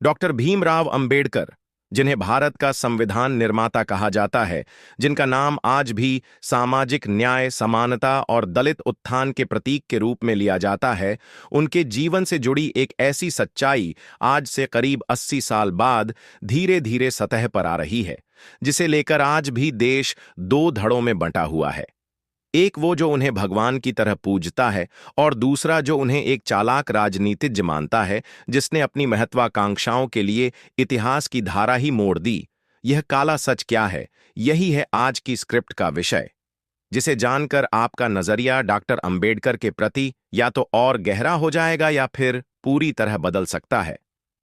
Doctor Bhimrao Ambedkar, जिन्हें भारत का संविधान निर्माता कहा जाता है, जिनका नाम आज भी सामाजिक न्याय, समानता और दलित उत्थान के प्रतीक के रूप में लिया जाता है, उनके जीवन से जुड़ी एक ऐसी सच्चाई आज से करीब 80 साल बाद धीरे धीरे सतह पर आ रही है, जिसे लेकर आज भी देश दो धड़ों में बंटा हुआ है। एक वो जो उन्हें भगवान की तरह पूजता है और दूसरा जो उन्हें एक चालाक राजनीतिज्ञ मानता है जिसने अपनी महत्वाकांक्षाओं के लिए इतिहास की धारा ही मोड़ दी। यह काला सच क्या है, यही है आज की स्क्रिप्ट का विषय, जिसे जानकर आपका नजरिया डॉक्टर अंबेडकर के प्रति या तो और गहरा हो जाएगा या फिर पूरी तरह बदल सकता है।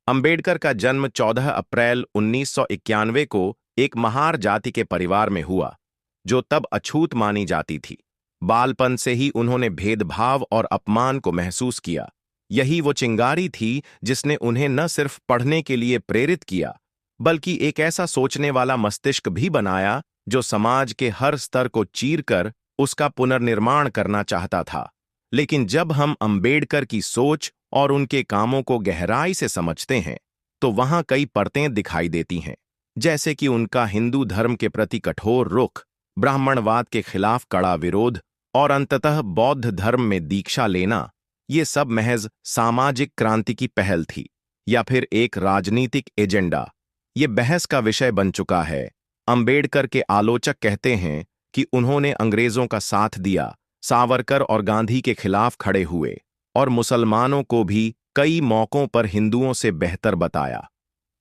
अंबेडकर का जन्म 14 अप्रैल 1991 को एक महार जाति के परिवार में हुआ, जो तब अछूत मानी जाती थी। बालपन से ही उन्होंने भेदभाव और अपमान को महसूस किया। यही वो चिंगारी थी जिसने उन्हें न सिर्फ पढ़ने के लिए प्रेरित किया, बल्कि एक ऐसा सोचने वाला मस्तिष्क भी बनाया जो समाज के हर स्तर को चीरकर उसका पुनर्निर्माण करना चाहता था। लेकिन जब हम अंबेडकर की सोच और उनके कामों को गहराई से समझते हैं, तो वहां कई परतें दिखाई देती हैं, जैसे कि उनका हिंदू धर्म के प्रति कठोर रुख, ब्राह्मणवाद के खिलाफ कड़ा विरोध और अंततः बौद्ध धर्म में दीक्षा लेना। ये सब महज सामाजिक क्रांति की पहल थी या फिर एक राजनीतिक एजेंडा, ये बहस का विषय बन चुका है। अंबेडकर के आलोचक कहते हैं कि उन्होंने अंग्रेजों का साथ दिया, सावरकर और गांधी के खिलाफ खड़े हुए और मुसलमानों को भी कई मौकों पर हिंदुओं से बेहतर बताया।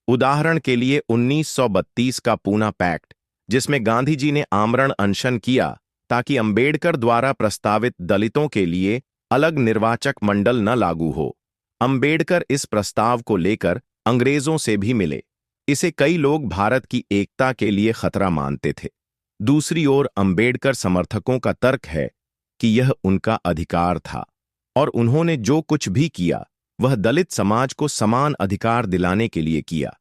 उदाहरण के लिए 1932 का पूना पैक्ट, जिसमें गांधी जी ने आमरण अनशन किया ताकि अंबेडकर द्वारा प्रस्तावित दलितों के लिए अलग निर्वाचक मंडल न लागू हो। अंबेडकर इस प्रस्ताव को लेकर अंग्रेजों से भी मिले। इसे कई लोग भारत की एकता के लिए खतरा मानते थे। दूसरी ओर अंबेडकर समर्थकों का तर्क है कि यह उनका अधिकार था और उन्होंने जो कुछ भी किया वह दलित समाज को समान अधिकार दिलाने के लिए किया।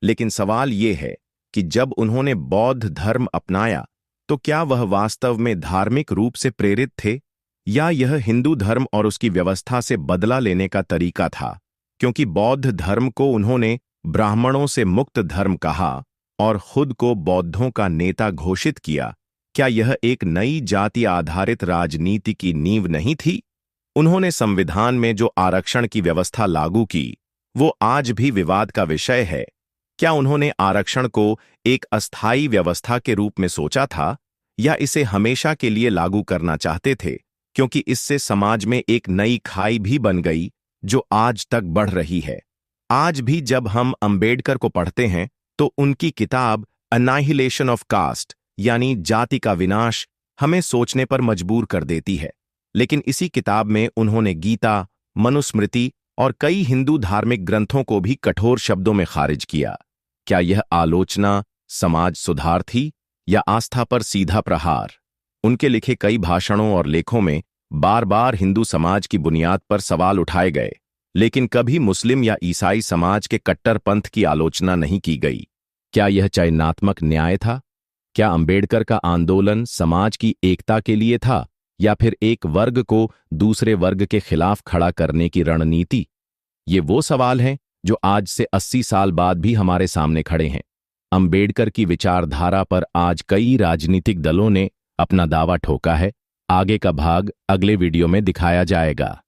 लेकिन सवाल यह है कि जब उन्होंने बौद्ध धर्म अपनाया तो क्या वह वास्तव में धार्मिक रूप से प्रेरित थे, या यह हिंदू धर्म और उसकी व्यवस्था से बदला लेने का तरीका था? क्योंकि बौद्ध धर्म को उन्होंने ब्राह्मणों से मुक्त धर्म कहा और खुद को बौद्धों का नेता घोषित किया, क्या यह एक नई जाति आधारित राजनीति की नींव नहीं थी? उन्होंने संविधान में जो आरक्षण की व्यवस्था लागू की, वो आज भी विवाद का विषय है। क्या उन्होंने आरक्षण को एक अस्थायी व्यवस्था के रूप में सोचा था, या इसे हमेशा के लिए लागू करना चाहते थे, क्योंकि इससे समाज में एक नई खाई भी बन गई जो आज तक बढ़ रही है? आज भी जब हम अंबेडकर को पढ़ते हैं तो उनकी किताब अनाहिलेशन ऑफ कास्ट यानी जाति का विनाश हमें सोचने पर मजबूर कर देती है। लेकिन इसी किताब में उन्होंने गीता, मनुस्मृति और कई हिंदू धार्मिक ग्रंथों को भी कठोर शब्दों में खारिज किया। क्या यह आलोचना समाज सुधार थी या आस्था पर सीधा प्रहार? उनके लिखे कई भाषणों और लेखों में बार बार हिंदू समाज की बुनियाद पर सवाल उठाए गए, लेकिन कभी मुस्लिम या ईसाई समाज के कट्टर पंथ की आलोचना नहीं की गई। क्या यह चयनात्मक न्याय था? क्या अंबेडकर का आंदोलन समाज की एकता के लिए था, या फिर एक वर्ग को दूसरे वर्ग के खिलाफ खड़ा करने की रणनीति? ये वो सवाल हैं जो आज से 80 साल बाद भी हमारे सामने खड़े हैं। अंबेडकर की विचारधारा पर आज कई राजनीतिक दलों ने अपना दावा ठोका है। आगे का भाग अगले वीडियो में दिखाया जाएगा।